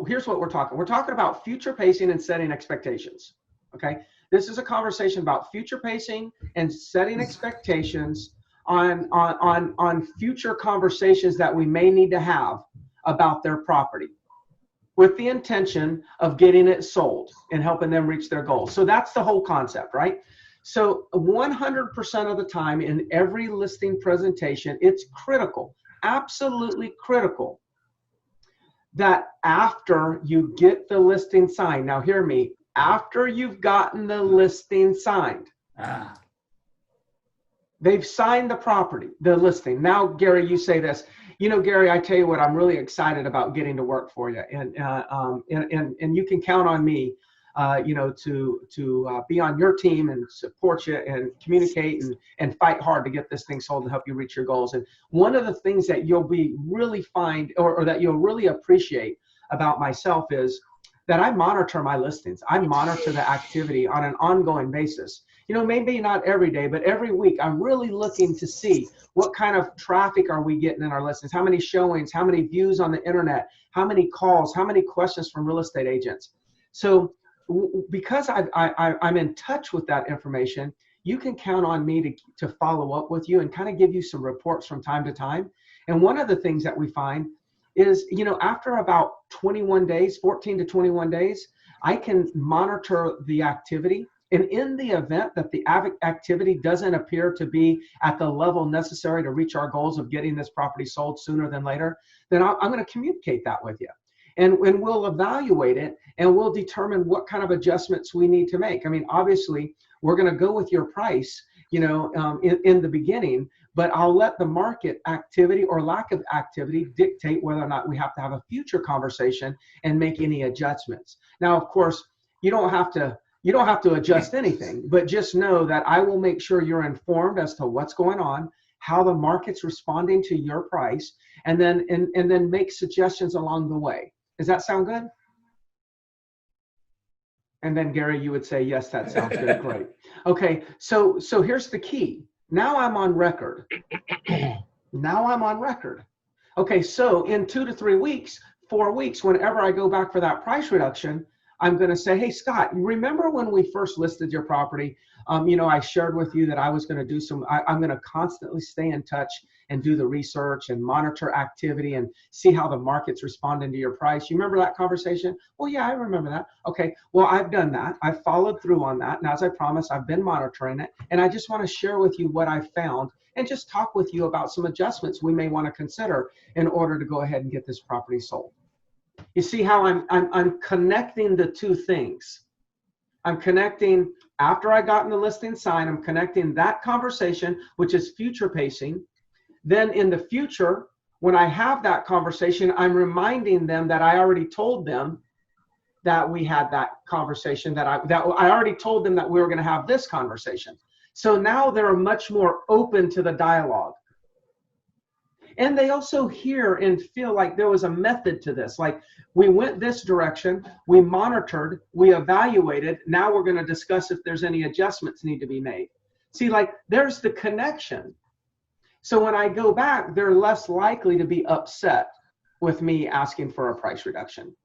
here's what we're talking. We're talking about future pacing and setting expectations. Okay. This is a conversation about future pacing and setting expectations on future conversations that we may need to have about their property, with the intention of getting it sold and helping them reach their goals. So that's the whole concept, right? So 100% of the time in every listing presentation, it's critical, absolutely critical, that after you get the listing signed, now hear me, after you've gotten the listing signed, they've signed the property, the listing. Now, Gary, you say this. You know, Gary, I tell you what, I'm really excited about getting to work for you, and you can count on me, you know, to be on your team and support you and communicate and fight hard to get this thing sold and help you reach your goals. And one of the things that you'll be really find or that you'll really appreciate about myself is that I monitor my listings. I monitor the activity on an ongoing basis. You know, maybe not every day, but every week I'm really looking to see what kind of traffic are we getting in our listings, how many showings, how many views on the internet, how many calls, how many questions from real estate agents. So because I'm in touch with that information, you can count on me to follow up with you and kind of give you some reports from time to time. And one of the things that we find is, you know, after about 21 days, 14 to 21 days, I can monitor the activity. And in the event that the activity doesn't appear to be at the level necessary to reach our goals of getting this property sold sooner than later, then I'm going to communicate that with you. And we'll evaluate it and we'll determine what kind of adjustments we need to make. I mean, obviously, we're going to go with your price, you know, in the beginning, but I'll let the market activity or lack of activity dictate whether or not we have to have a future conversation and make any adjustments. Now, of course, you don't have to adjust anything, but just know that I will make sure you're informed as to what's going on, how the market's responding to your price, and then make suggestions along the way. Does that sound good? And then Gary, you would say, yes, that sounds good. Great. Okay, so here's the key. Now I'm on record. Now I'm on record. Okay, so in 2 to 3 weeks, 4 weeks, whenever I go back for that price reduction, I'm going to say, hey, Scott, you remember when we first listed your property? You know, I shared with you that I was going to do I'm going to constantly stay in touch and do the research and monitor activity and see how the market's responding to your price. You remember that conversation? Well, yeah, I remember that. Okay, well, I've done that. I've followed through on that. And as I promised, I've been monitoring it. And I just want to share with you what I found and just talk with you about some adjustments we may want to consider in order to go ahead and get this property sold. You see how I'm connecting the two things. I'm connecting after I gotten the listing signed, I'm connecting that conversation, which is future pacing. Then in the future, when I have that conversation, I'm reminding them that I already told them that we had that conversation, that I already told them that we were going to have this conversation. So now they're much more open to the dialogue. And they also hear and feel like there was a method to this. Like, we went this direction, we monitored, we evaluated, now we're going to discuss if there's any adjustments need to be made. See, like, there's the connection. So when I go back, they're less likely to be upset with me asking for a price reduction.